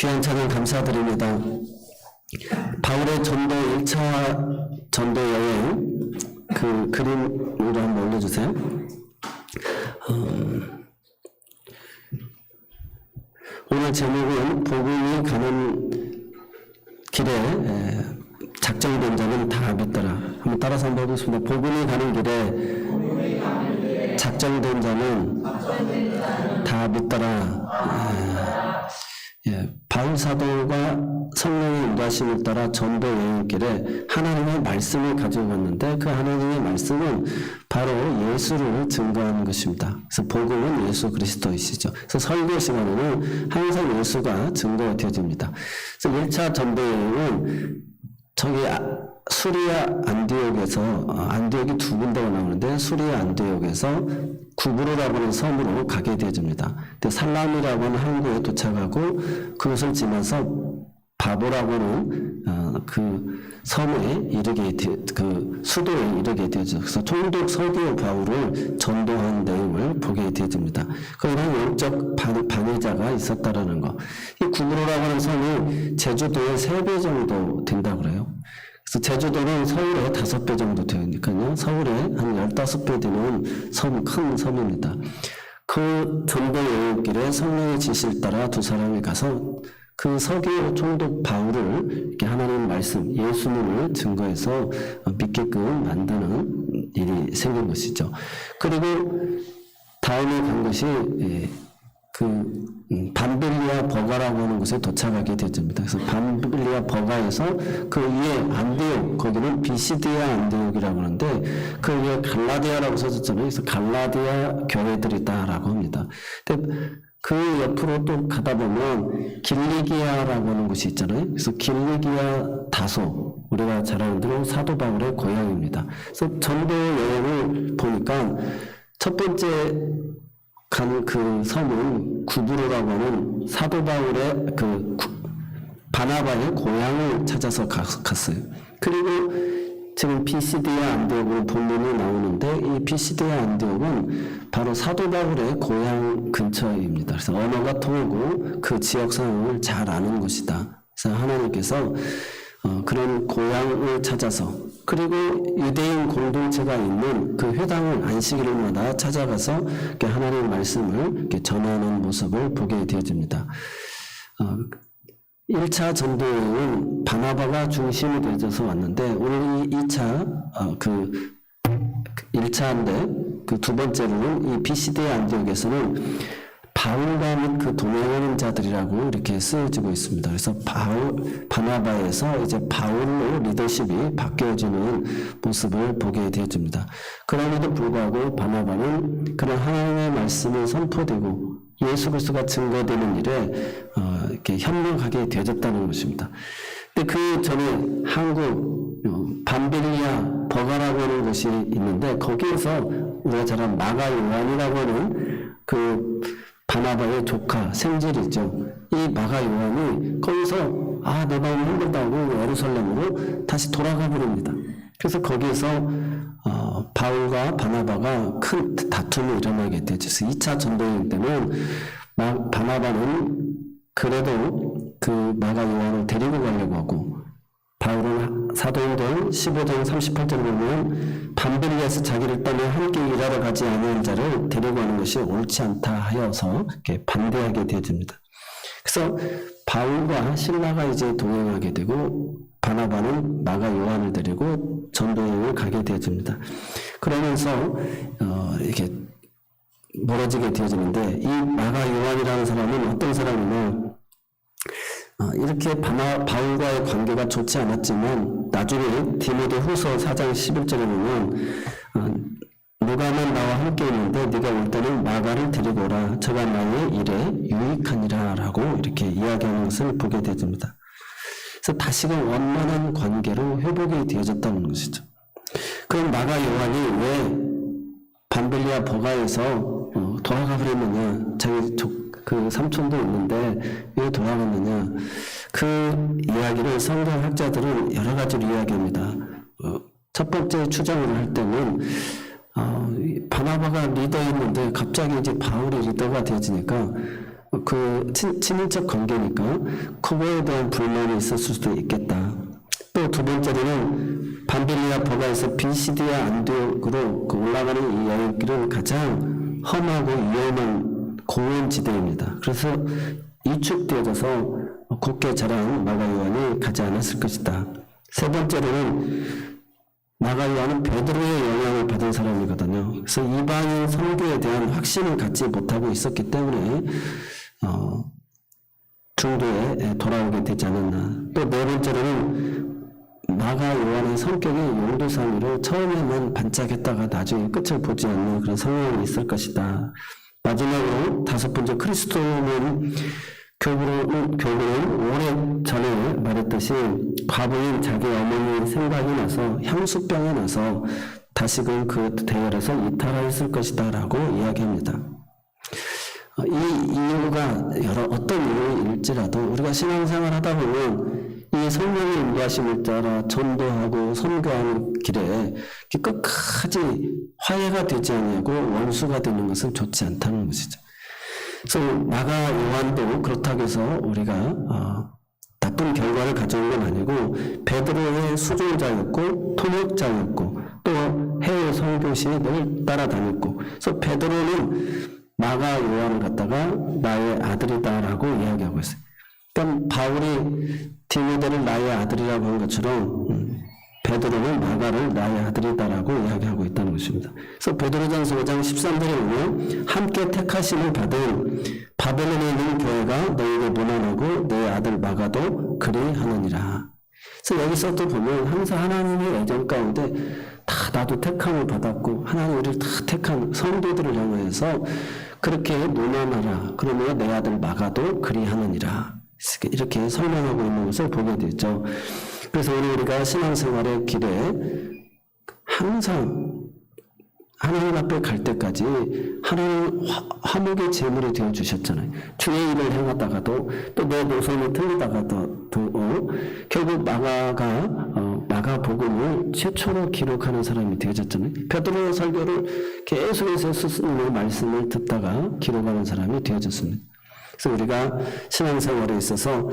귀한 찬양 감사드립니다. 바울의 전도 1차 전도 여행 그 그림으로 한번 올려주세요. 오늘 제목은 복음이 가는 길에 작정된 자는 다 믿더라. 한번 따라서 한번 해보겠습니다. 복음이 가는 길에 작정된 자는 다 믿더라. 바울 사도가 성령의 인도하심을 따라 전도 여행길에 하나님의 말씀을 가지고 갔는데 그 하나님의 말씀은 바로 예수를 증거하는 것입니다. 그래서 복음은 예수 그리스도이시죠. 그래서 설교 시간에는 항상 예수가 증거가 되어집니다. 그래서 1차 전도 여행은 저기 수리아 안디옥에서 안디옥이 두 군데가 나오는데 수리아 안디옥에서 구브로라고 하는 섬으로 가게 되어집니다. 근데 살람이라고 하는 항구에 도착하고 그것을 지나서 바보라고 하는 그 섬에 그 수도에 이르게 되죠. 그래서 총독 서기오 바울을 전도한 내용을 보게 되어집니다. 거기는 영적 방해자가 있었다라는 거. 이 구브로라고 하는 섬이 제주도의 3배 정도 된다고 그래요. 그래서 제주도는 서울의 5배 정도 되니까요. 서울의 한 15배 되는 큰 섬입니다. 그 전도 여행길에 성령의 지시를 따라 두 사람이 가서 그 서기오 총독 바울을 이렇게 하나님 말씀, 예수님을 증거해서 믿게끔 만드는 일이 생긴 것이죠. 그리고 다음에 간 것이 밤빌리아 버가라고 하는 곳에 도착하게 되어집니다. 그래서 밤빌리아 버가에서 그 위에 안디옥, 거기는 비시디아 안디옥이라고 하는데 그 위에 갈라디아라고 써졌잖아요. 그래서 갈라디아 교회들이다라고 합니다. 근데 그 옆으로 또 가다 보면 길리기아라고 하는 곳이 있잖아요. 그래서 길리기아 다소, 우리가 잘 아는 대로 사도 바울의 고향입니다. 그래서 전도 여행을 보니까 첫 번째 간 그 섬은 구브로라고 하는 사도 바울의 바나바의 고향을 찾아서 갔어요. 그리고 지금 피시디아 안디옥으로 본문이 나오는데 이 피시디아 안디옥은 바로 사도 바울의 고향 근처입니다. 그래서 언어가 통하고 그 지역 상황을 잘 아는 곳이다. 그래서 하나님께서 그런 고향을 찾아서 그리고 유대인 공동체가 있는 그 회당을 안식일마다 찾아가서 이렇게 하나님의 말씀을 이렇게 전하는 모습을 보게 되어집니다. 1차 전도여행은 바나바가 중심이 되어서 왔는데 오늘 2차 1차인데 그 두 번째로는 이 피시디아 안디옥에서는 바울과 및 그 동행하는 자들이라고 이렇게 쓰여지고 있습니다. 그래서 바나바에서 이제 바울로 리더십이 바뀌어지는 모습을 보게 되어집니다. 그럼에도 불구하고 바나바는 그런 하나님의 말씀이 선포되고 예수 그리스도가 증거되는 일에 이렇게 협력하게 되어졌다는 것입니다. 근데 그 전에 한국 밤빌리아 버가라고 하는 곳이 있는데 거기에서 우리가 잘 아는 마가 요한이라고 하는 그 바나바의 조카 생질이죠. 이 마가 요한이 거기서 내 마음이 힘들다고 예루살렘으로 다시 돌아가 버립니다. 그래서 거기에서 바울과 바나바가 큰 다툼이 일어나게 되죠. 그래서 2차 전도여행 때는 바나바는 그래도 그 마가 요한을 데리고 가려고 하고 바울은 사도행전 15장 38절을 보면 밤빌리아에서 자기를 떠나 함께 일하러 가지 않은 자를 데리고 가는 것이 옳지 않다 하여서 이렇게 반대하게 되어집니다. 그래서 바울과 신라가 이제 동행하게 되고 바나바는 마가 요한을 데리고 전도여행을 가게 되어집니다. 그러면서 이렇게 멀어지게 되어지는데 이 마가 요한이라는 사람은 어떤 사람이냐 이렇게 바울과의 관계가 좋지 않았지만 나중에 디모데 후서 4장 11절에 보면 누가만 나와 함께 있는데 네가 올 때는 마가를 데리고 오라 저가 나의 일에 유익하니라 라고 이렇게 이야기하는 것을 보게 되어집니다. 그래서 다시금 원만한 관계로 회복이 되어졌다는 것이죠. 그럼 마가 요한이 왜 밤빌리아 버가에서 돌아가 버렸느냐 자기 그 삼촌도 있는데 왜 돌아갔느냐 그 이야기를 성경학자들은 여러 가지로 이야기합니다. 첫 번째 추정을 할 때는 바나바가 리더였는데 갑자기 이제 바울이 리더가 되어지니까 그 친인척 관계니까 그거에 대한 불만이 있었을 수도 있겠다. 또 두 번째로는 밤빌리아 버가에서 비시디아 안디옥으로 그 올라가는 이 여행길은 가장 험하고 위험한 고원지대입니다. 그래서 위축되어져서 곧게 자란 마가 요한이 가지 않았을 것이다. 세 번째로는 마가 요한은 베드로의 영향을 받은 사람이거든요. 그래서 이방인 선교에 대한 확신을 갖지 못하고 있었기 때문에 중도에 돌아오게 되지 않았나. 또 네 번째로는 마가 요한의 성격이 용도상으로 처음에만 반짝했다가 나중에 끝을 보지 않는 그런 성향이 있을 것이다. 마지막으로 다섯 번째, 그리스도는 교부는 오래 전에 말했듯이 과부인 자기 어머니 생각이 나서 향수병이 나서 다시금 그 대열에서 이탈하였을 것이다 라고 이야기합니다. 이 이유가 어떤 이유일지라도 우리가 신앙생활 하다 보면 이 성령의 인도하심을 따라 전도하고 선교하는 길에 끝까지 화해가 되지 않냐고 원수가 되는 것은 좋지 않다는 것이죠. 그래서 마가 요한도 그렇다고 해서 우리가 나쁜 결과를 가져온 건 아니고 베드로의 수종자였고 통역자였고 또 해외 선교시에 늘 따라다녔고, 그래서 베드로는 마가 요한을 갖다가 나의 아들이다라고 이야기하고 있어요. 그러니까 바울이 디모데를 나의 아들이라고 한 것처럼 베드로는 마가를 나의 아들이다라고 이야기하고 있다는 것입니다. 그래서 베드로전서 5장 13절에 보면 함께 택하심을 받은 바벨론에 있는 교회가 너희를 모난하고 내 아들 마가도 그리하느니라. 그래서 여기서도 보면 항상 하나님의 애정 가운데 다 나도 택함을 받았고 하나님 우리를 다 택한 성도들을 향해서 그렇게 모난하라. 그러면 내 아들 마가도 그리하느니라. 이렇게 설명하고 있는 것을 보게 되죠. 그래서 우리가 신앙생활의 길에 항상 하나님 앞에 갈 때까지 하나님 화목의 제물이 되어 주셨잖아요. 주의 일을 행하다가도 또 내 노선이 틀리다가도 결국 마가 복음을 최초로 기록하는 사람이 되어졌잖아요. 베드로의 설교를 계속해서 스스로의 말씀을 듣다가 기록하는 사람이 되어졌습니다. 그래서 우리가 신앙생활에 있어서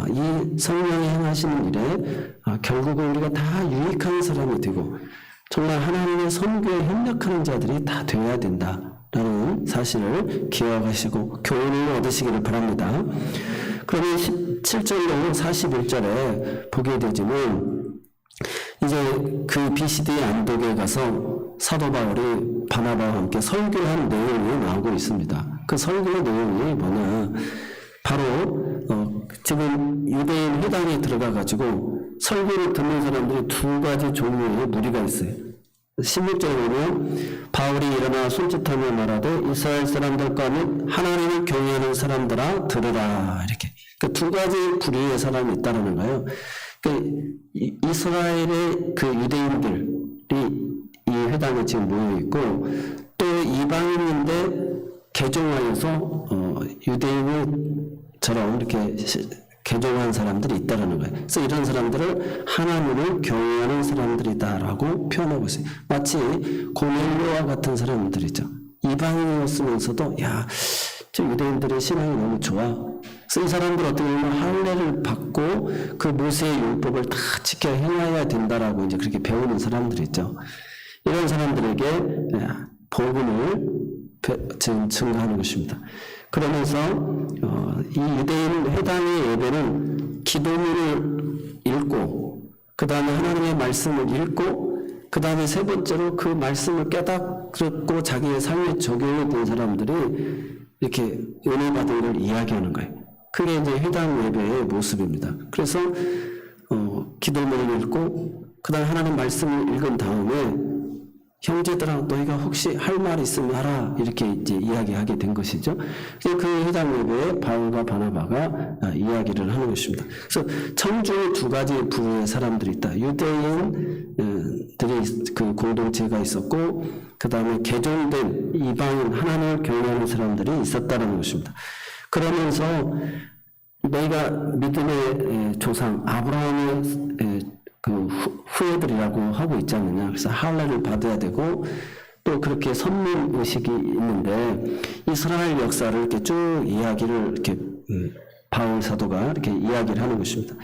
이 성령이 행하시는 일에 결국은 우리가 다 유익한 사람이 되고 정말 하나님의 선교에 협력하는 자들이 다 되어야 된다라는 사실을 기억하시고 교훈을 얻으시기를 바랍니다. 그러면 17절로 41절에 보게 되지만 이제 그 비시디 안독에 가서 사도 바울이 바나바와 함께 설교한 내용이 나오고 있습니다. 그 설교 내용이 뭐냐, 바로 지금 유대인 회당에 들어가가지고 설교를 듣는 사람들이 두 가지 종류의 무리가 있어요. 16절에 보면 바울이 일어나 손짓하며 말하되 이스라엘 사람들과 및 하나님을 경외하는 사람들아 들으라. 이렇게 그 두 가지 부류의 사람이 있다는 거예요. 이스라엘의 그 유대인들이 이 회당에 지금 모여 있고 또 이방인인데 개종하여서 유대인처럼 이렇게 개종한 사람들이 있다는 거예요. 그래서 이런 사람들을 하나님을 경외하는 사람들이다라고 표현하고 있어요. 마치 고넬료와 같은 사람들이죠. 이방인이었으면서도 저 유대인들의 신앙이 너무 좋아. 그래서 이 사람들 어떻게 보면 할례를 받고 그 모세의 율법을 다 지켜 행해야 된다라고 이제 그렇게 배우는 사람들이죠. 이런 사람들에게 복음을 증거하는 것입니다. 그러면서 이 유대인 회당의 예배는 기도문을 읽고 그 다음에 하나님의 말씀을 읽고 그 다음에 세 번째로 그 말씀을 깨닫고 자기의 삶에 적용이 된 사람들이 이렇게 은혜 받은 걸 이야기하는 거예요. 그게 이제 회당 예배의 모습입니다. 그래서 기도문을 읽고 그 다음에 하나님 말씀을 읽은 다음에 형제들아 너희가 혹시 할 말 있으면 하라 이렇게 이제 이야기하게 된 것이죠. 그 회당 예배에 바울과 바나바가 이야기를 하는 것입니다. 그래서 청중에 두 가지 부류의 사람들이 있다. 유대인들이 그 공동체가 있었고 그 다음에 개종된 이방인 하나님을 경외하는 사람들이 있었다는 것입니다. 그러면서 너희가 믿음의 조상 아브라함의 그 후예들이라고 하고 있지 않느냐. 그래서 할례를 받아야 되고 또 그렇게 선민 의식이 있는데 이스라엘 역사를 이렇게 쭉 이야기를 이렇게 바울 사도가 이렇게 이야기를 하는 것입니다.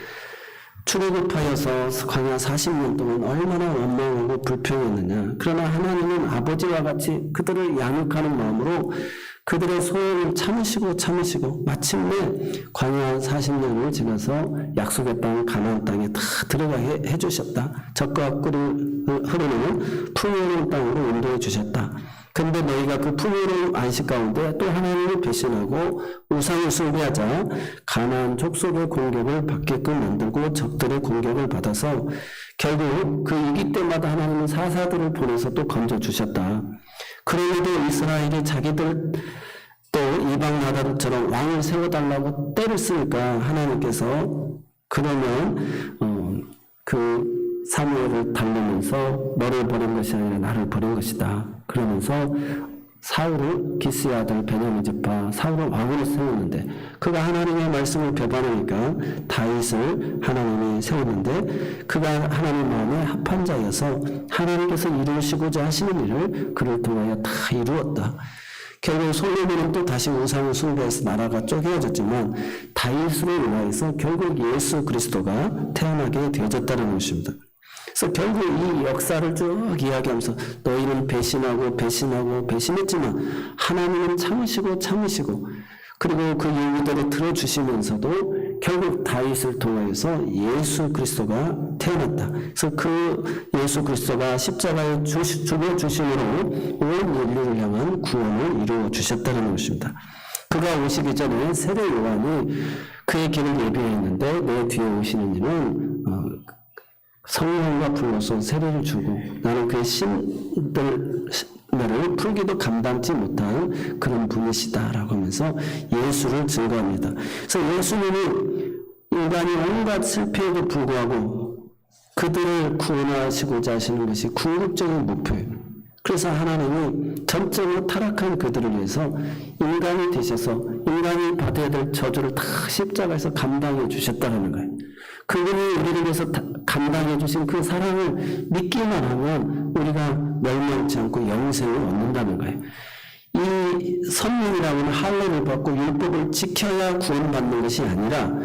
출애굽하여서 광야 40년 동안 얼마나 원망하고 불평했느냐. 그러나 하나님은 아버지와 같이 그들을 양육하는 마음으로 그들의 소원을 참으시고 마침내 광야 40년을 지나서 약속의 땅 가나안 땅에 다 들어가게 해주셨다. 젖과 꿀이 흐르는 풍요로운 땅으로 인도해 주셨다. 근데 너희가 그 풍요로운 안식 가운데 또 하나님을 배신하고 우상을 숭배하자 가나안 족속의 공격을 받게끔 만들고 적들의 공격을 받아서 결국 그 위기 때마다 하나님은 사사들을 보내서 또 건져주셨다. 그럼에도 이스라엘이 자기들 또 이방 나라들처럼 왕을 세워달라고 때를 쓰니까 하나님께서 그러면 그 사무엘을 달리면서 너를 버린 것이 아니라 나를 버린 것이다. 그러면서 사울을 기스의 아들 베냐민 지파 사울을 왕으로 세웠는데 그가 하나님의 말씀을 배반하니까 다윗을 하나님이 세웠는데 그가 하나님 마음에 합한 자여서 하나님께서 이루시고자 하시는 일을 그를 통하여 다 이루었다. 결국 솔로몬은 또 다시 우상을 숭배해서 나라가 쪼개어졌지만 다윗으로 인하여서 결국 예수 그리스도가 태어나게 되어졌다는 것입니다. 그래서 결국 이 역사를 쭉 이야기하면서 너희는 배신했지만 하나님은 참으시고 그리고 그 얘기대로 들어주시면서도 결국 다윗을 통하여서 예수 그리스도가 태어났다. 그래서 그 예수 그리스도가 십자가에 죽어주심으로 온 인류를 향한 구원을 이루어 주셨다는 것입니다. 그가 오시기 전에 세례 요한이 그의 길을 예비했는데 내 뒤에 오시는 이는 성령과 불러서 세례를 주고 나는 그의 신들을 풀기도 감당치 못한 그런 분이시다라고 하면서 예수를 증거합니다. 그래서 예수님은 인간이 온갖 실패에도 불구하고 그들을 구원하시고자 하시는 것이 궁극적인 목표예요. 그래서 하나님이 전적으로 타락한 그들을 위해서 인간이 되셔서 인간이 받아야 될 저주를 다 십자가에서 감당해 주셨다는 거예요. 그분이 우리를 위해서 감당해 주신 그 사랑을 믿기만 하면 우리가 멸망치 않고 영생을 얻는다는 거예요. 이 선민이라고는 할례를 받고 율법을 지켜야 구원받는 것이 아니라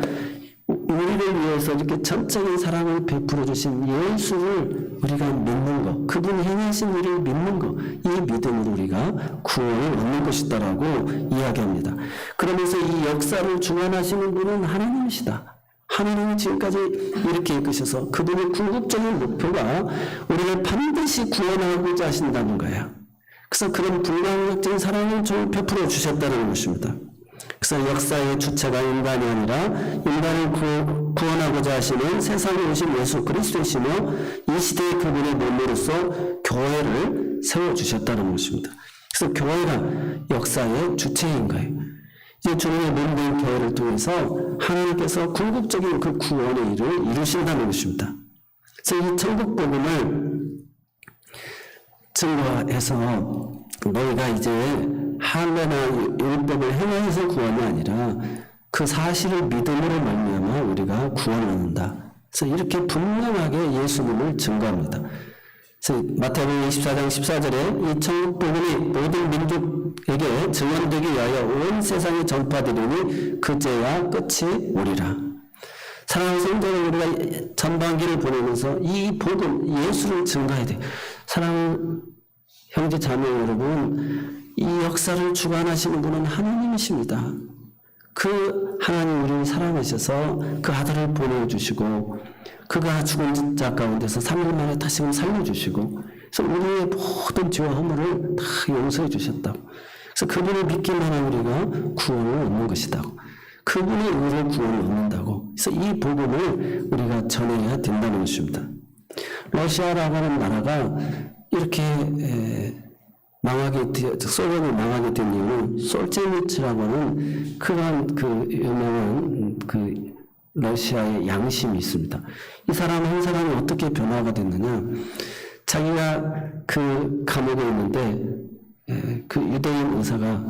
우리를 위해서 이렇게 전적인 사랑을 베풀어 주신 예수를 우리가 믿는 것, 그분이 행하신 일을 믿는 것, 이 믿음으로 우리가 구원을 얻는 것이다라고 이야기합니다. 그러면서 이 역사를 주관하시는 분은 하나님이시다. 하나님이 지금까지 이렇게 이끄셔서 그분의 궁극적인 목표가 우리를 반드시 구원하고자 하신다는 거예요. 그래서 그런 불가항력적인 사랑을 좀 베풀어 주셨다는 것입니다. 그래서 역사의 주체가 인간이 아니라 인간을 구원하고자 하시는 세상에 오신 예수 그리스도이시며 이 시대의 그분의 몸으로서 교회를 세워주셨다는 것입니다. 그래서 교회가 역사의 주체인 거예요. 이제 주님의 몸된 교회를 통해서 하나님께서 궁극적인 그 구원의 일을 이루신다는 것입니다. 그래서 이 천국 복음을 증거해서 너희가 이제 할례나 율법을 행해서 구원이 아니라 그 사실을 믿음으로 말미암아 우리가 구원을 얻는다. 그래서 이렇게 분명하게 예수님을 증거합니다. 그래서 마태복음 24장 14절에 이 천국 복음이 모든 민족에게 증언되기 위하여 온 세상에 전파되리니 그제야 끝이 오리라. 사랑하는 성도들, 우리가 전반기를 보내면서 이 복음 예수를 증거해야 돼. 사랑하는 형제 자매 여러분, 이 역사를 주관하시는 분은 하나님이십니다. 그 하나님 우리를 사랑하셔서 그 아들을 보내주시고 그가 죽은 자 가운데서 3일 만에 다시금 살려주시고 그래서 우리의 모든 죄와 허물을 다 용서해 주셨다고. 그래서 그분을 믿기만 하면 우리가 구원을 얻는 것이다. 그분의 의를 구원을 얻는다고. 그래서 이 복음을 우리가 전해야 된다는 것입니다. 러시아라고 하는 나라가 이렇게 소련이 망하게 된 이유는 솔제니츠라고 하는 그런 그 유명한 그 러시아의 양심이 있습니다. 이 사람 한 사람이 어떻게 변화가 됐느냐? 자기가 그 감옥에 있는데 그 유대인 의사가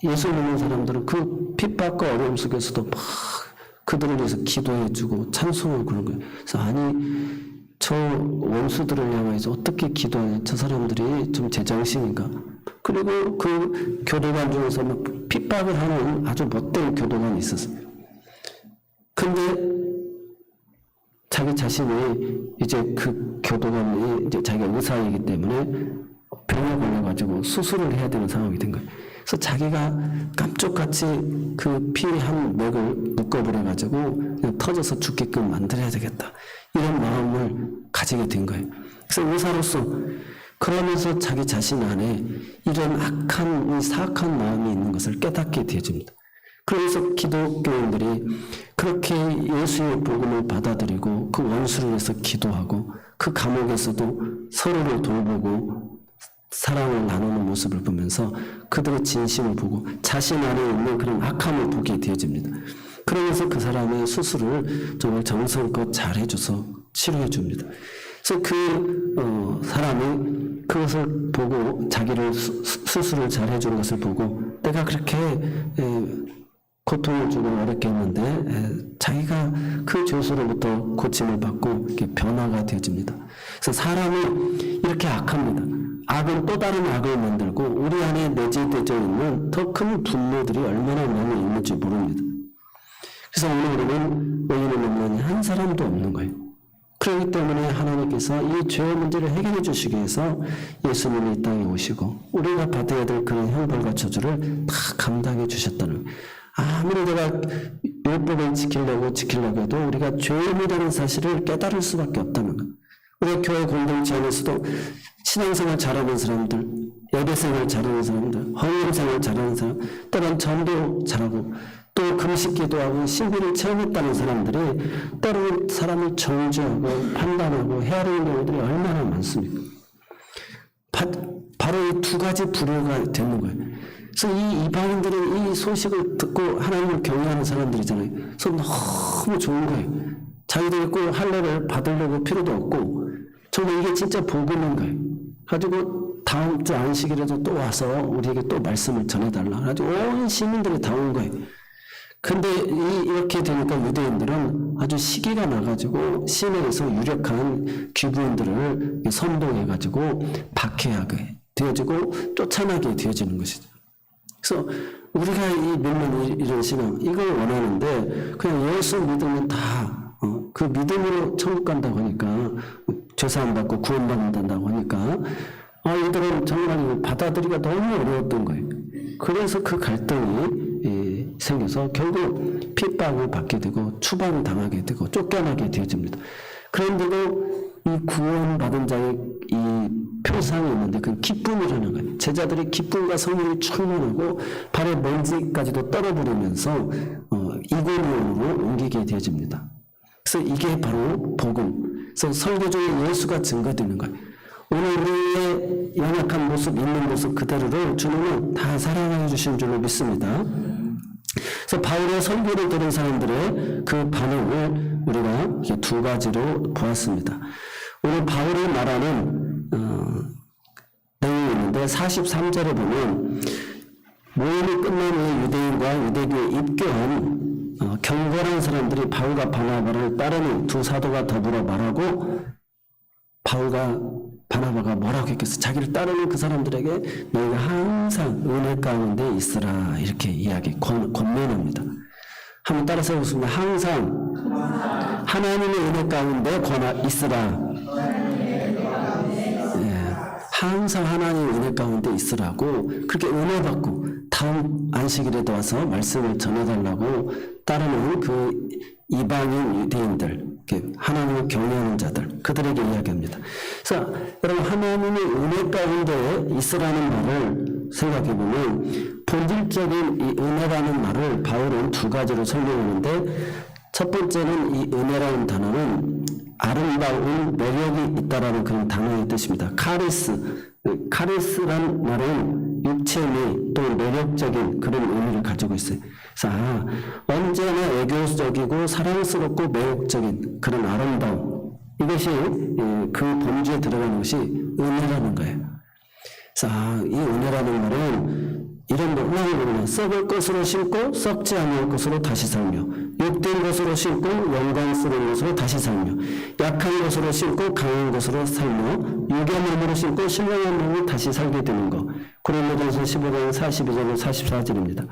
예수 믿는 사람들은 그 핍박과 어려움 속에서도 막 그들을 위해서 기도해주고 찬송하고 그런 거예요. 그래서 아니 저 원수들을 향해서 어떻게 기도하냐, 저 사람들이 좀 제정신인가. 그리고 그 교도관 중에서 막 핍박을 하는 아주 못된 교도관이 있었어요. 근데 자기 자신이 이제 그 교도관이 이제 자기가 의사이기 때문에 병에 걸려가지고 수술을 해야 되는 상황이 된 거예요. 그래서 자기가 깜짝같이 그 피 한 맥을 묶어버려가지고 그냥 터져서 죽게끔 만들어야 되겠다. 이런 마음을 가지게 된 거예요. 그래서 의사로서 그러면서 자기 자신 안에 이런 악한, 사악한 마음이 있는 것을 깨닫게 되어집니다. 그래서 기독교인들이 그렇게 예수의 복음을 받아들이고 그 원수를 위해서 기도하고 그 감옥에서도 서로를 돌보고 사랑을 나누는 모습을 보면서 그들의 진심을 보고 자신 안에 있는 그런 악함을 보게 되어집니다. 그러면서 그 사람의 수술을 정말 정성껏 잘 해줘서 치료해 줍니다. 그래서 그 사람이 그것을 보고 자기를 수술을 잘 해주는 것을 보고 내가 그렇게 고통을 주고 어렵게 했는데 자기가 그 죄수로부터 고침을 받고 이렇게 변화가 되어집니다. 그래서 사람이 이렇게 악합니다. 악은 또 다른 악을 만들고 우리 안에 내재되어 있는 더 큰 분노들이 얼마나 많이 있는지 모릅니다. 그래서 오늘 우리는 의인은 없느니 한 사람도 없는 거예요. 그렇기 때문에 하나님께서 이 죄의 문제를 해결해 주시기 위해서 예수님이 이 땅에 오시고 우리가 받아야 될 그런 형벌과 저주를 다 감당해 주셨다는 거예요. 아무리 내가 율법을 지키려고 해도 우리가 죄인이라는 사실을 깨달을 수밖에 없다는 거예요. 우리 교회 공동체 안에서도 신앙생활 잘하는 사람들, 예배생활 잘하는 사람들, 헌금생활 잘하는 사람, 또는 전도 잘하고 또 금식 기도하고 신비를 체험했다는 사람들이 때로는 사람을 정죄하고 판단하고 헤아리는 경우들이 얼마나 많습니까? 바로 이 두 가지 부류가 되는 거예요. 그래서 이 이방인들은 이 소식을 듣고 하나님을 경외하는 사람들이잖아요. 그래서 너무 좋은 거예요. 자기들이 꼭 할례를 받으려고 필요도 없고 정말 이게 진짜 복음인 거예요. 가지고 다음 주 안식일에도 또 와서 우리에게 또 말씀을 전해달라. 가지고 온 시민들이 다 온 거예요. 근데 이렇게 되니까 유대인들은 아주 시기가 나가지고 시내에서 유력한 귀부인들을 선동해가지고 박해하게 되어지고 쫓아나게 되어지는 것이죠. 그래서 우리가 이 믿는 이런 신앙 이걸 원하는데 그냥 예수 믿으면 다 그 믿음으로 천국 간다고 하니까 죄사함 받고 구원받는다고 하니까 이들은 정말 이거 받아들이기가 너무 어려웠던 거예요. 그래서 그 갈등이 생겨서 결국 핍박을 받게 되고 추방당하게 되고 쫓겨나게 되어집니다. 그런데도 이 구원받은 자의 이 표상이 있는데 그건 기쁨이라는 거예요. 제자들이 기쁨과 성령이 충만하고 발의 먼지까지도 떨어버리면서 이고니온으로 옮기게 되어집니다. 그래서 이게 바로 복음. 그래서 설교 중에 예수가 증거되는 거예요. 오늘 우리의 연약한 모습, 있는 모습 그대로를 주님은 다 사랑해 주신 줄로 믿습니다. 그래서 바울의 설교를 들은 사람들의 그 반응을 우리가 두 가지로 보았습니다. 오늘 바울이 말하는 내용이 있는데 43절에 보면 모임이 끝난 후에 유대인과 유대교에 입교한 경건한 사람들이 바울과 바나바를 따르는 두 사도가 더불어 말하고 바울과 바나바가 뭐라고 했겠어? 자기를 따르는 그 사람들에게 너희가 항상 은혜 가운데 있으라 이렇게 이야기 권면합니다. 한번 따라서 해보겠습니다. 항상 하나님의 은혜 가운데 있으라. 항상 하나님의 은혜 가운데 있으라고 그렇게 은혜 받고 다음 안식일에도 와서 말씀을 전해달라고 따르는 그 이방인 유대인들, 하나님을 경외하는 자들, 그들에게 이야기합니다. 그래서 여러분 하나님의 은혜 가운데 있으라는 말을 생각해보면 본질적인 이 은혜라는 말을 바울은 두 가지로 설명하는데 첫 번째는 이 은혜라는 단어는 아름다운 매력이 있다라는 그런 단어의 뜻입니다. 카리스라는 말은 육체미 또 매력적인 그런 의미를 가지고 있어요. 그래서 언제나 애교적이고 사랑스럽고 매력적인 그런 아름다움 이것이 그 본주에 들어가는 것이 은혜라는 거예요. 그래서 이 은혜라는 말은 이런 놀라운 은혜는 썩을 것으로 심고 썩지 아니할 것으로 다시 살며 욕된 것으로 심고 영광스러운 것으로 다시 살며 약한 것으로 심고 강한 것으로 살며 육의 몸으로 심고 신령한 몸으로 다시 살게 되는 것. 고린도전서 15장 42절로 44절입니다.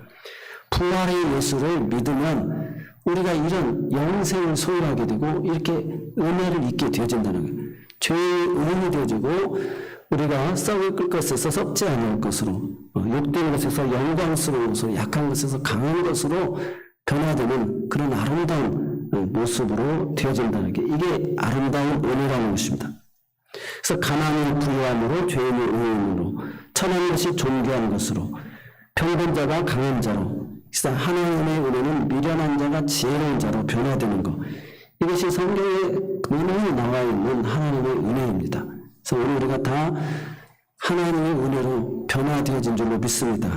부활의 예수를 믿으면 우리가 이런 영생을 소유하게 되고 이렇게 은혜를 입게 되어진다는 거예요. 죄의 은이 되어지고 우리가 썩을 것에서 썩지 않을 것으로, 욕된 것에서 영광스러운 것으로, 약한 것에서 강한 것으로 변화되는 그런 아름다운 모습으로 되어진다는 게 이게 아름다운 은혜라는 것입니다. 그래서 가난이 부유함으로, 죄인이 의인으로, 천한 것이 존귀한 것으로, 평범자가 강한 자로, 그래서 하나님의 은혜는 미련한 자가 지혜로운 자로 변화되는 것. 이것이 성경에 은혜에 나와 있는 하나님의 은혜입니다. 그래서 오늘 우리가 다 하나님의 은혜로 변화되어진 줄로 믿습니다.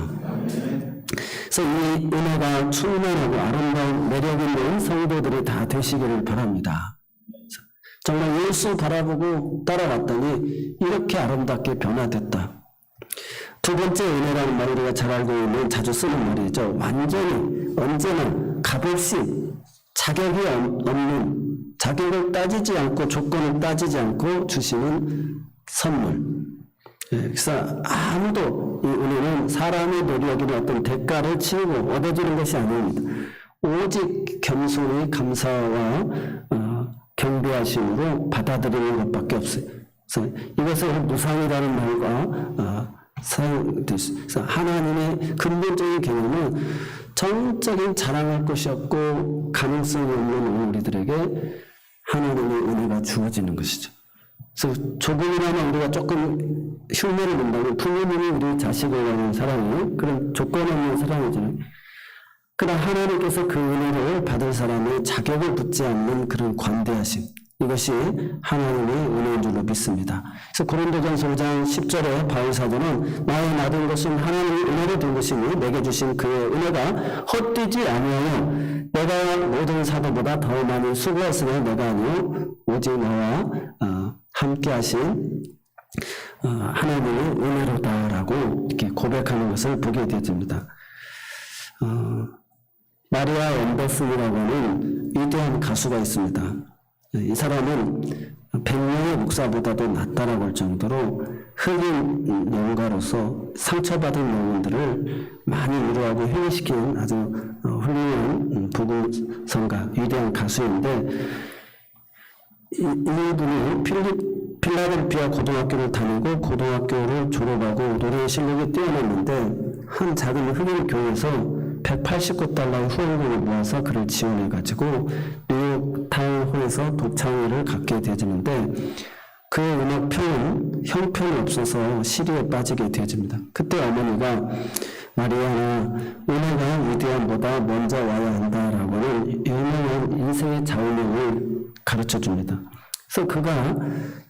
그래서 이 은혜가 충만하고 아름다운 매력 있는 성도들이 다 되시기를 바랍니다. 정말 예수 바라보고 따라갔더니 이렇게 아름답게 변화됐다. 두 번째 은혜라는 말 우리가 잘 알고 있는 자주 쓰는 말이죠. 완전히 언제나 값없이 자격이 없는, 자격을 따지지 않고 조건을 따지지 않고 주시는 선물. 그래서 아무도 이 은혜는 사람의 노력이나 어떤 대가를 치르고 얻어주는 것이 아닙니다. 오직 겸손히 감사와 경배하심으로 받아들이는 것밖에 없어요. 그래서 이것을 무상이라는 말과 그래서 하나님의 근본적인 개념은 정적인 자랑할 것이 없고 가능성이 없는 우리들에게 하나님의 은혜가 주어지는 것이죠. 그래서 조금이나마 우리가 조금 흉내를 낸다면 부모님이 우리 자식을 향한 사랑이 그런 조건 없는 사랑이잖아요. 그러나 하나님께서 그 은혜를 받을 사람의 자격을 붙지 않는 그런 관대하심, 이것이 하나님의 은혜인 줄로 믿습니다. 그래서 고린도전서 5장 10절에 바울 사도는 나의 모든 것은 하나님의 은혜로 된 것이니 내게 주신 그의 은혜가 헛되지 아니하여 내가 모든 사도보다 더 많이 수고했으나 내가 아니요 오직 나와 함께 하신 하나님의 은혜로다라고 이렇게 고백하는 것을 보게 되어집니다. 마리아 앤더슨이라고 하는 위대한 가수가 있습니다. 이 사람은 100명의 목사보다도 낫다라고 할 정도로 흑인 영가로서 상처받은 영혼들을 많이 위로하고 회개시킨 아주 훌륭한 복음성가, 위대한 가수인데 이분이 필라델피아 고등학교를 다니고 고등학교를 졸업하고 노래 실력이 뛰어났는데 한 작은 흑인 교회에서 189달러의 후원금을 모아서 그를 지원해가지고 뉴욕 타운홀에서 독창회를 갖게 되어지는데 그의 음악평은 형편이 없어서 시리에 빠지게 되어집니다. 그때 어머니가 마리아나 은혜가 위대함보다 먼저 와야 한다라고는 유명한 인생의 좌우명을 가르쳐줍니다. 그래서 그가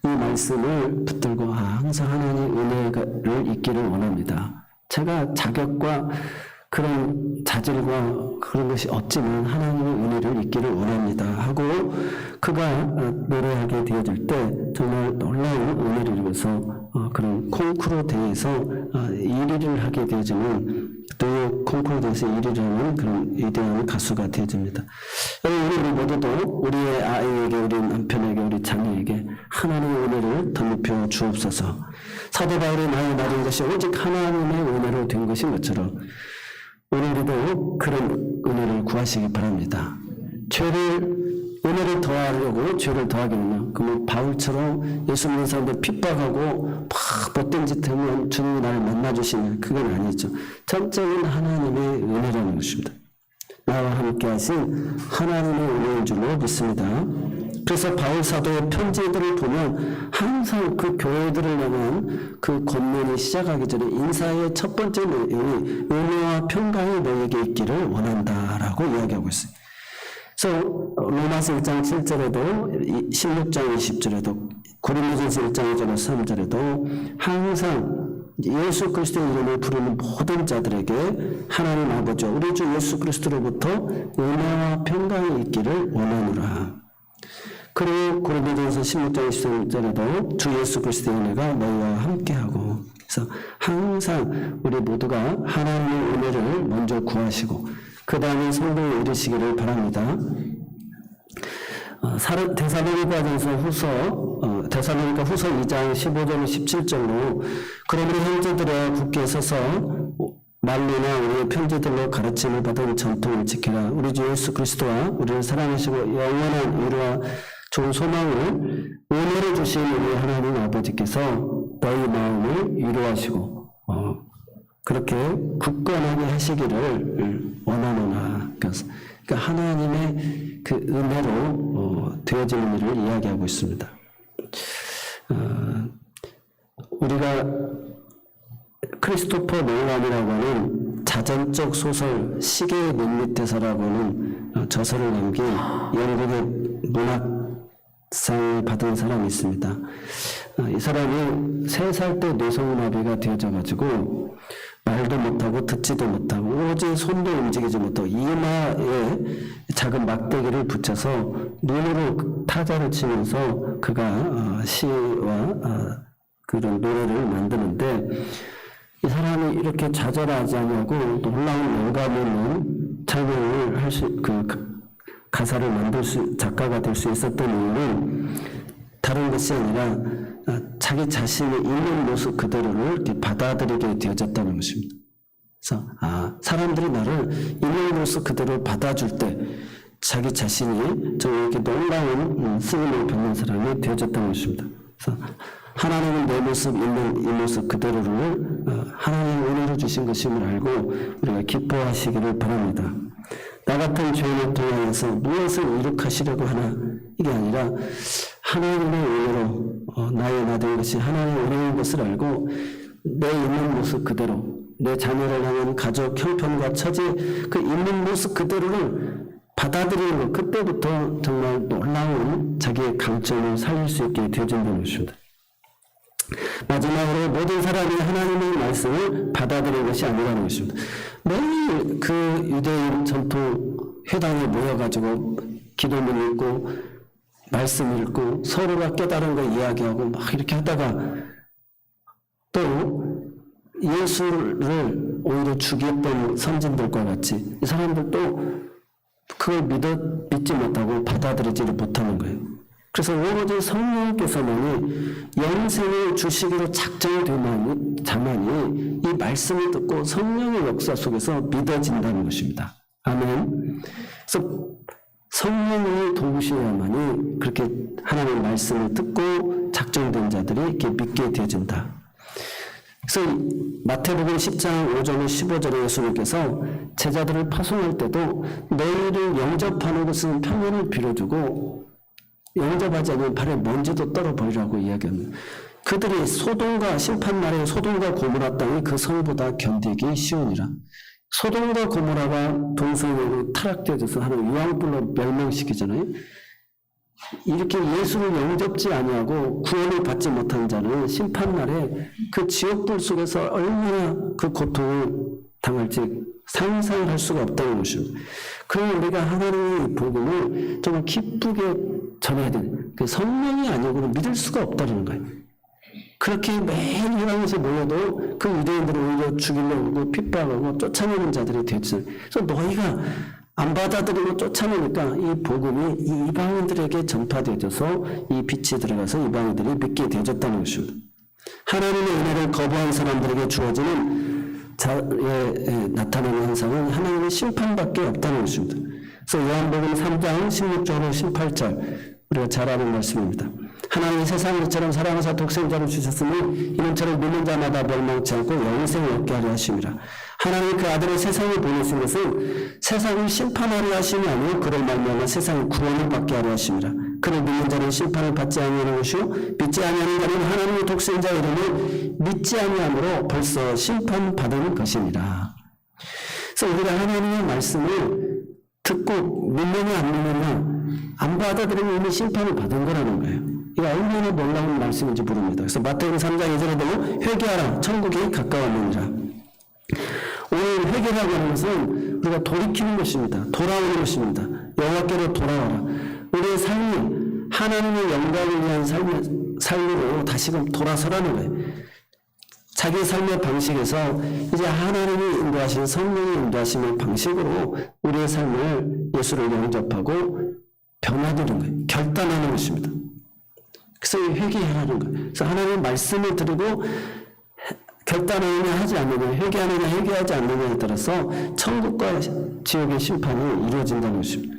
이 말씀을 붙들고 항상 하나님의 은혜를 있기를 원합니다. 제가 자격과 그런 자질과 그런 것이 없지만 하나님의 은혜를 잊기를 원합니다 하고 그가 노래하게 되어질 때 정말 놀라운 은혜를 입어서 그런 콩쿠르 대회에서 1위를 하게 되어지는 또 콩쿠르 대회에서 1위를 하는 그런 위대한 가수가 되어집니다. 우리 모두도 우리의 아이에게, 우리 남편에게, 우리 자녀에게 하나님의 은혜를 덧입혀 주옵소서. 사도 바울이 나의 모든 것이 오직 하나님의 은혜로 된 것인 것처럼 오늘도 그런 은혜를 구하시기 바랍니다. 은혜를 더하려고 죄를 더하겠냐? 그러면 바울처럼 예수 믿는 사람들 핍박하고 막 못된 짓 하면 주님이 나를 만나주시냐? 그건 아니죠. 전적인 하나님의 은혜라는 것입니다. 나와 함께 하신 하나님의 은혜인 줄로 믿습니다. 그래서 바울 사도의 편지들을 보면 항상 그 교회들을 향한 그 권면이 시작하기 전에 인사의 첫 번째 내용이 은혜와 평강이 너에게 있기를 원한다라고 이야기하고 있어요. 그래서 로마서 1장 7절에도 16장 20절에도 고린도전서 1장 2절에서 3절에도 항상 예수 그리스도의 이름을 부르는 모든 자들에게 하나님 아버지 우리 주 예수 그리스도로부터 은혜와 평강이 있기를 원하노라. 그리고 고린도전서 16장 23절에도 주 예수 그리스도의 은혜가 너희와 함께하고 그래서 항상 우리 모두가 하나님의 은혜를 먼저 구하시고 그 다음에 성공에 이르시기를 바랍니다. 데살로니가전서 데살로니가 후서 2장 15절 17절로 그러므로 형제들아 굳게 서서 말로나 우리의 편지들로 가르침을 받은 전통을 지키라. 우리 주 예수 그리스도와 우리를 사랑하시고 영원한 위로와 좋은 소망을 은혜를 주신 우리 하나님 아버지께서 너희 마음을 위로하시고 그렇게 굳건하게 하시기를 원하노라. 그러니까 하나님의 그 은혜로 되어지는 일을 이야기하고 있습니다. 우리가 크리스토퍼 놀란이라고 하는 자전적 소설 시계의 눈 밑에서라고 하는 저서를 남긴 영국의 문학상을 받은 사람이 있습니다. 이 사람이 3살 때 뇌성마비가 되어져가지고 말도 못하고 듣지도 못하고 오직 손도 움직이지 못하고 이마에 작은 막대기를 붙여서 눈으로 타자를 치면서 그가 시와 그런 노래를 만드는데 이 사람이 이렇게 좌절하지 않냐고 놀라운 영감 있는 찬양을 가사를 만들 작가가 될 수 있었던 이유는 다른 것이 아니라 자기 자신이 있는 모습 그대로를 이렇게 받아들이게 되어졌다는 것입니다. 그래서 사람들이 나를 있는 모습 그대로 받아줄 때 자기 자신이 좀 이렇게 놀라운 쓰임을 받는 사람이 되어졌다는 것입니다. 그래서 하나님은 내 모습 있는 이 모습 그대로를 하나님의 은혜로 주신 것임을 알고 우리가 기뻐하시기를 바랍니다. 나 같은 죄인을 통하여서 무엇을 이룩하시려고 하나 이게 아니라 하나님의 은혜로 나의 나된 것이 하나님의 은혜인 것을 알고 내 있는 모습 그대로 내 자녀를 향한 가족, 형편과 처지 그 있는 모습 그대로를 받아들이는 것 그때부터 정말 놀라운 자기의 강점을 살릴 수 있게 되어진다는 것입니다. 마지막으로 모든 사람이 하나님의 말씀을 받아들이는 것이 아니라는 것입니다. 매일 그 유대인 전통 회당에 모여가지고 기도문 읽고 말씀 읽고 서로가 깨달은 거 이야기하고 막 이렇게 하다가 또 예수를 오히려 죽였던 선진들과 같이 이 사람들도 그걸 믿지 못하고 받아들이지를 못하는 거예요. 그래서 오로지 성령께서만이 영생을 주시기로 작정된 자만이 이 말씀을 듣고 성령의 역사 속에서 믿어진다는 것입니다. 아멘. 그래서 성령을 도우셔야만이 그렇게 하나님의 말씀을 듣고 작정된 자들이 이렇게 믿게 되어진다. 그래서 마태복음 10장 5절 15절에 예수님께서 제자들을 파송할 때도 너희를 영접하는 것은 평안을 빌어주고 영접하지 않으면 발에 먼지도 떨어버리라고 이야기합니다. 그들이 소돔과 심판날에 소돔과 고모라 땅이 그 성보다 견디기 쉬우니라. 소돔과 고모라가 동성애로 타락되어져서 하는 유황불로 멸망시키잖아요. 이렇게 예수를 영접지 아니하고 구원을 받지 못한 자는 심판날에 그 지옥불 속에서 얼마나 그 고통을 당할지 상상할 수가 없다는 것입니다. 그럼 우리가 하나님의 복음을 정말 기쁘게 전해야 되는 그 성령이 아니고는 믿을 수가 없다는 거예요. 그렇게 매일 희망에서 모여도 그 유대인들을 오히려 죽이려고 핍박하고 쫓아내는 자들이 되지. 그래서 너희가 안 받아들이고 쫓아내니까 이 복음이 이 이방인들에게 전파되어져서 이 빛이 들어가서 이방인들이 믿게 되어졌다는 것입니다. 하나님의 은혜를 거부한 사람들에게 주어지는 나타나는 현상은 하나님의 심판밖에 없다는 것입니다. 그래서 요한복음 3장 16절로 18절 우리가 잘 아는 말씀입니다. 하나님이 세상을 이처럼 사랑하사 독생자를 주셨으니 이는 저를 믿는 자마다 멸망치 않고 영생을 얻게 하려 하심이라. 하나님이 그 아들을 세상에 보내신 것은 세상을 심판하려 하심이 아니요 그를 말미암아 세상을 구원을 받게 하려 하심이라. 그를 믿는 자는 심판을 받지 아니하는 것이요 믿지 아니하는 자는 하나님의 독생자 이름을 믿지 아니함으로 벌써 심판받은 것이니라. 그래서 우리가 하나님의 말씀을 듣고 믿느냐 안 믿느냐 안 받아들이면 이미 심판을 받은 거라는 거예요. 이거 얼마나 놀라운 말씀인지 모릅니다. 그래서 마태복음 3장 2절에 보면 회개하라 천국이 가까웠느니라. 오늘 회개라고 하는 것은 우리가 돌이키는 것입니다. 돌아오는 것입니다. 여호와께로 돌아와라. 우리의 삶이 하나님의 영광을 위한 삶으로 다시금 돌아서라는 거예요. 자기 삶의 방식에서 이제 하나님이 인도하신 성령의 인도하심의 방식으로 우리의 삶을 예수를 영접하고 변화되는 거예요. 결단하는 것입니다. 그래서 회개하라는 거예요. 그래서 하나님의 말씀을 드리고 결단하느냐 하지 않느냐, 회개하느냐 회개하지 않느냐에 따라서 천국과 지옥의 심판이 이루어진다는 것입니다.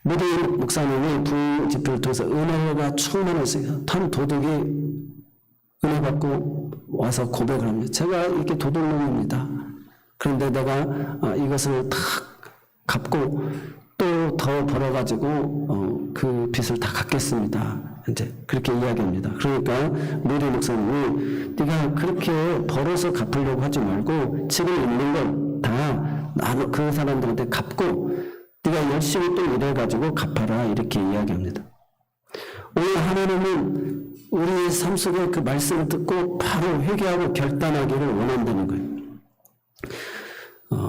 모디 목사님이 부집회를 통해서 은혜가 충만했어요. 한 도둑이 은혜 받고 와서 고백을 합니다. 제가 이렇게 도둑놈입니다. 그런데 내가 이것을 다 갚고 또 더 벌어가지고 그 빚을 다 갚겠습니다. 이제 그렇게 이야기합니다. 그러니까 모디 목사님이 네가 그렇게 벌어서 갚으려고 하지 말고 지금 있는 걸 다 그 사람들한테 갚고 네가 열심히 또 일해가지고 갚아라 이렇게 이야기합니다. 오늘 하나님은 우리의 삶 속에 그 말씀을 듣고 바로 회개하고 결단하기를 원한다는 거예요.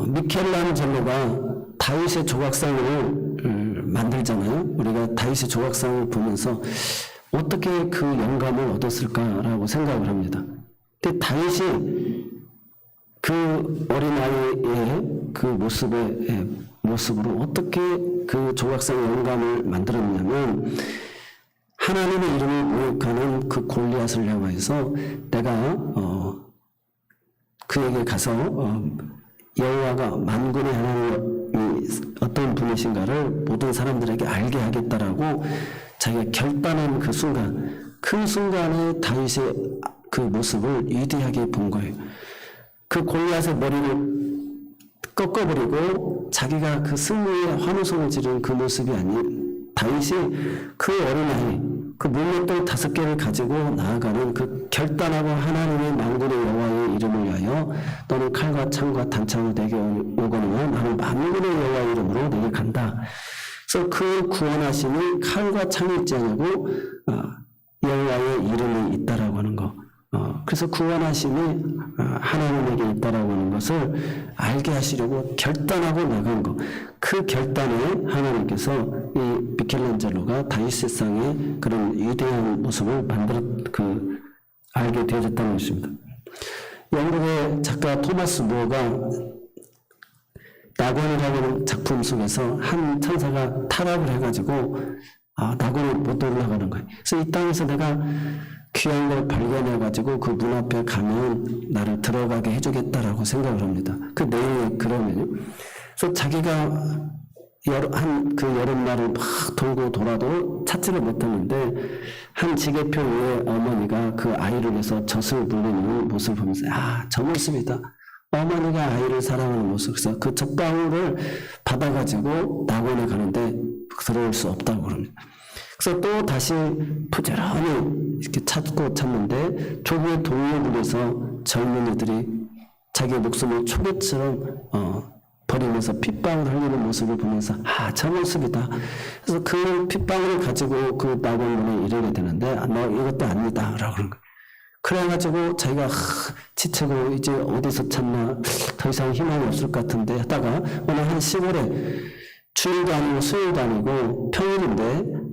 미켈란젤로가 다윗의 조각상을 만들잖아요. 우리가 다윗의 조각상을 보면서 어떻게 그 영감을 얻었을까라고 생각을 합니다. 근데 다윗이 그 어린아이의 그 모습으로 어떻게 그 조각상의 영감을 만들었냐면 하나님의 이름을 모욕하는 그 골리앗을 향하여서 내가 그에게 가서 여호와가 만군의 하나님이 어떤 분이신가를 모든 사람들에게 알게 하겠다라고 자기가 결단한 그 순간에 다윗의 그 모습을 위대하게 본 거예요. 그 골리앗의 머리를 꺾어버리고 자기가 그 승리의 환호성을 지르는 그 모습이 아닌 다윗이 그 어린아이 그 물맷돌 5개를 가지고 나아가는 그 결단하고 하나님의 만군의 여호와의 이름을 위하여 너는 칼과 창과 단창으로 내게 오거니와 나는 만군의 여호와의 이름으로 내게 간다. 그래서 그 구원하심이 칼과 창이 있지 않냐고 여호와의 이름이 있다라고 하는 거. 그래서 구원하심이 하나님에게 있다라고 하는 것을 알게 하시려고 결단하고 나간 것. 그 결단에 하나님께서 이 미켈란젤로가 다윗의 상의 그런 위대한 모습을 알게 되어졌다는 것입니다. 영국의 작가 토마스 무어가 낙원이라는 작품 속에서 한 천사가 타락을 해가지고 낙원을 못 올라가는 거예요. 그래서 이 땅에서 내가 귀한 걸 발견해가지고 그 문 앞에 가면 나를 들어가게 해주겠다라고 생각을 합니다. 그 내용이 그러면요. 그래서 자기가 그 여름날을 막 돌고 돌아도 찾지를 못했는데 한 지게표 위에 어머니가 그 아이를 위해서 젖을 물리는 모습을 보면서 저 모습이다. 어머니가 아이를 사랑하는 모습. 그래서 그 젖방울을 받아가지고 낙원에 가는데 들어올 수 없다고 그럽니다. 그래서 또 다시 부지런히 이렇게 찾는데 조부의 동료들에서 젊은이들이 자기 목숨을 초계처럼 버리면서 핏방울 흘리는 모습을 보면서 저 모습이다. 그래서 그 핏방울을 가지고 그 낙원문에 이르게 되는데 너 이것도 아니다 라고 그런 거예요. 그래가지고 자기가 지치고 이제 어디서 찾나 더 이상 희망이 없을 것 같은데 하다가 어느 한 시골에 주일도 아니고 수요일도 아니고 평일인데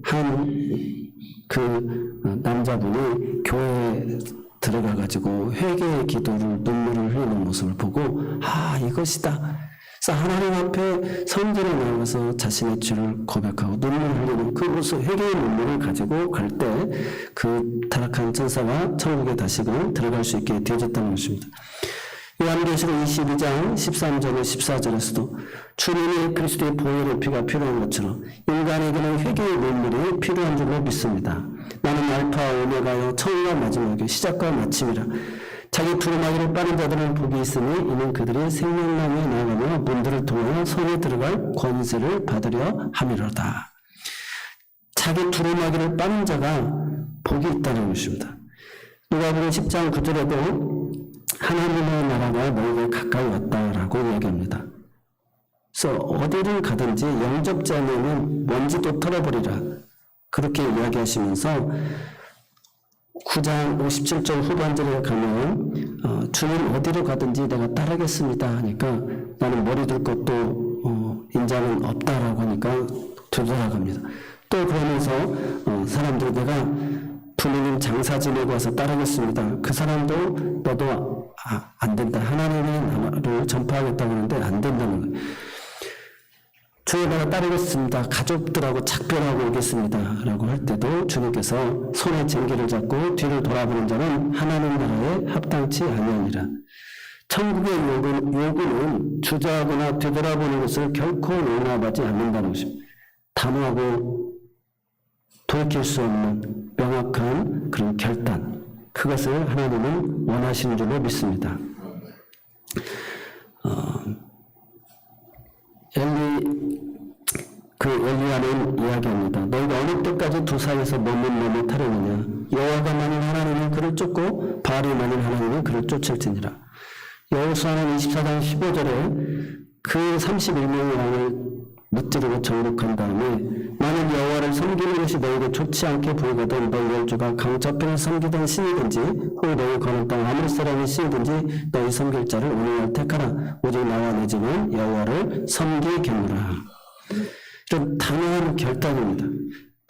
그 남자분이 교회에 들어가가지고 회개의 기도를 눈물을 흘리는 모습을 보고 이것이다. 그래서 하나님 앞에 성전에 나가서 자신의 죄를 고백하고 눈물을 흘리는 그 모습, 회개의 눈물을 가지고 갈 때 그 타락한 천사가 천국에 다시금 들어갈 수 있게 되어졌다는 것입니다. 요한계시록 22장 13절에 14절에서도 주님의 그리스도의 보혈의 피가 필요한 것처럼 인간에게는 회개의 눈물이 필요한 줄로 믿습니다. 나는 알파와 오메가여 처음과 마지막에 시작과 마침이라. 자기 두루마기를 빠는 자들은 복이 있으니 이는 그들이 생명나무에 나아가며 문들을 통하여 성에 들어갈 권세를 받으려 함이로다. 자기 두루마기를 빠는 자가 복이 있다는 것입니다. 누가복음 10장 9절에도 하나님의 나라가 너희에게 가까이 왔다라고 이야기합니다. 그래서 어디를 가든지 영접자면은 먼지도 털어버리라 그렇게 이야기하시면서 9장 57절 후반절에 가면 주님 어디로 가든지 내가 따르겠습니다 하니까 나는 머리 둘 것도 인자는 없다라고 하니까 되돌아갑니다. 또 그러면서 사람들이 내가 부모님 장사 지내고 와서 따르겠습니다. 그 사람도 너도 안 된다. 하나님의 나라를 전파하겠다고 하는데 안 된다는 거예요. 주의 나라 따르겠습니다. 가족들하고 작별하고 오겠습니다. 라고 할 때도 주님께서 손에 쟁기를 잡고 뒤를 돌아보는 자는 하나님 나라에 합당치 아니하니라. 천국의 요구는 주저하거나 되돌아보는 것을 결코 용납하지 않는다는 것입니다. 단호하고 돌이킬 수 없는 명확한 그런 결단, 그것을 하나님은 원하시는 줄로 믿습니다. 엘리야는 이야기합니다. 너희가 어느 때까지 두 사이에서 머뭇머뭇하려느냐. 여호와가 만일 하나님은 그를 쫓고 바알이 만일 하나님은 그를 쫓을지니라. 여호수아는 24장 15절에 그 31명의 왕을 무찌르고 정복한 다음에 만일 여호와를 섬기는 것이 너희에게 좋지 않게 보이거든 너희 열조가 강저편을 섬기던 신이든지 혹 너희 거는 땅 아물사람의 신이든지 너희 섬길 자를 오늘날 택하라. 오직 나와 내 집은 여호와를 섬기겠노라. 이런 단호한 결단입니다.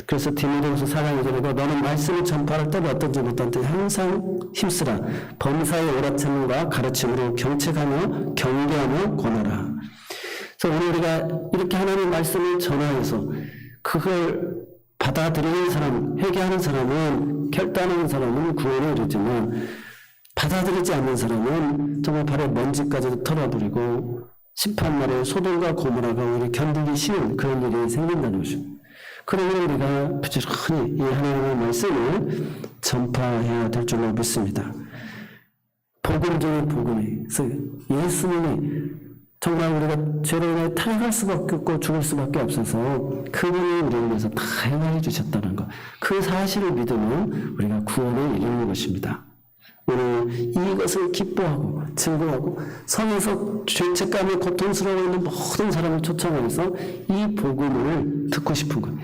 그래서 디모데후서 4장 2절에 너는 말씀을 전파할 때도 어떤지 못한데 항상 힘쓰라. 범사의 오라침과 가르침으로 경책하며 경계하며 권하라. 그래서 오늘 우리가 이렇게 하나님의 말씀을 전하여서 그걸 받아들이는 사람, 회개하는 사람은, 결단하는 사람은 구원에 이르지만 받아들이지 않는 사람은 정말 발에 먼지까지도 털어버리고 심판날에 소돔과 고모라가 오히려 견디기 쉬운 그런 일이 생긴다는 것입니다. 그러면 우리가 부지런히 이 하나님의 말씀을 전파해야 될 줄로 믿습니다. 복음 중에 복음이, 예수님이 정말 우리가 죄로 인해 타락할 수밖에 없고 죽을 수밖에 없어서 그분이 우리를 위해서 다 행하여 주셨다는 것, 그 사실을 믿으면 우리가 구원에 이르는 것입니다. 오늘 이것을 기뻐하고 증거하고 성에서 죄책감에 고통스러워 있는 모든 사람을 초청해서 이 복음을 듣고 싶은 거예요.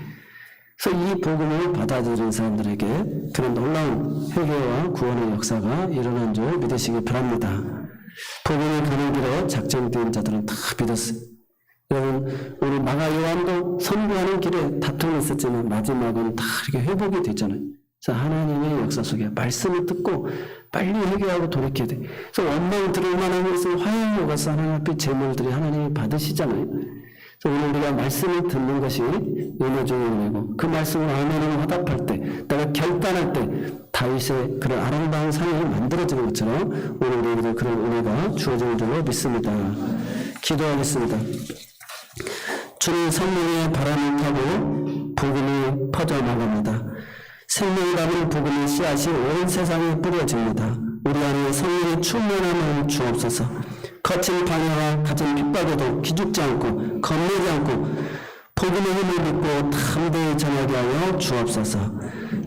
그래서 이 복음을 받아들이는 사람들에게 그런 놀라운 회개와 구원의 역사가 일어난 줄 믿으시기 바랍니다. 복음을 가는 길에 작정된 자들은 다 믿었어요. 여러분, 우리 마가 요한도 선교하는 길에 다툼이 있었지만 마지막은 다 이렇게 회복이 됐잖아요. 그래서 하나님의 역사 속에 말씀을 듣고 빨리 회개하고 돌이켜야 돼. 그래서 원망 들을 만한 것을 화해하고 가서 하나님 앞에 제물들이 하나님이 받으시잖아요. 그래서 오늘 우리가 말씀을 듣는 것이 은혜 중의 은혜고 그 말씀을 아멘으로 화답할 때, 내가 결단할 때 다윗의 그런 아름다운 삶이 만들어지는 것처럼 오늘 우리에게 그런 은혜가 주어지는 줄로 믿습니다. 기도하겠습니다. 주님 성령의 바람을 타고 복음이 퍼져나갑니다. 생명이라는 복음의 씨앗이 온 세상에 뿌려집니다. 우리 안에 성령이 충만함을 주옵소서. 거친 방해와 가진 핍박에도 기죽지 않고 겁내지 않고 복음의 힘을 믿고 담대히 전하게 하여 주옵소서.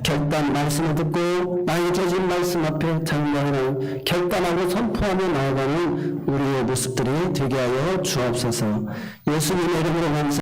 결단 말씀을 듣고 나의 주신 말씀 앞에 장담하는 결단하고 선포하며 나아가는 우리의 모습들이 되게 하여 주옵소서. 예수님의 이름으로 감사